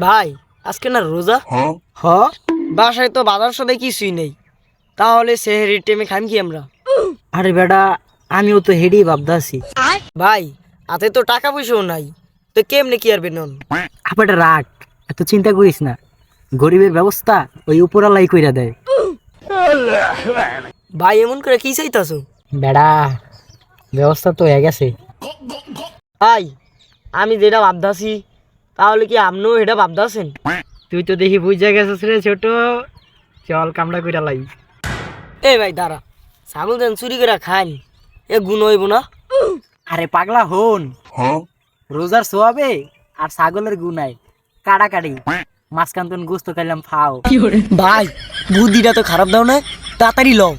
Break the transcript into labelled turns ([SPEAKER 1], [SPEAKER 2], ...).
[SPEAKER 1] ভাই আজকে না রোজা। হ, বাসায় তো বাজার সদাই কিছুই নেই, তাহলে সেহেরির টাইমে খাইম কি আমরা?
[SPEAKER 2] আরে বেটা, আমিও তো হেডেই ভাবতাছি।
[SPEAKER 1] ভাই হাতে তো টাকা পয়সাও নাই, তো কেমনে কি আরবে নন?
[SPEAKER 2] আপাটা রাখ, এত চিন্তা করিস না। গরিবের ব্যবস্থা ওই উপরালাই কইরা দেয়।
[SPEAKER 1] ভাই এমন করে কি চাইতাছো?
[SPEAKER 2] বেড়া, ব্যবস্থা তো হয়ে গেছে।
[SPEAKER 1] ভাই আমি যেটা ভাবতাছি, তাহলে কি আপনিও এটা ভাবতাছেন?
[SPEAKER 2] তুই তো দেখি বুঝা গেছিস রে ছোট। চল কামড়া কইরা লাই।
[SPEAKER 1] এই ভাই দাঁড়া, ছাগল যেন চুরি করে খান, এ গুণ হইব না?
[SPEAKER 2] আরে পাগলা হন, রোজার সোয়াবে আর ছাগলের গুনায় কাটাকাটি মাঝখান তুন গোস্ত খাইলাম ফাও।
[SPEAKER 1] ভাই বুদ্ধিটা তো খারাপ দাও না, তাড়াতাড়ি লও।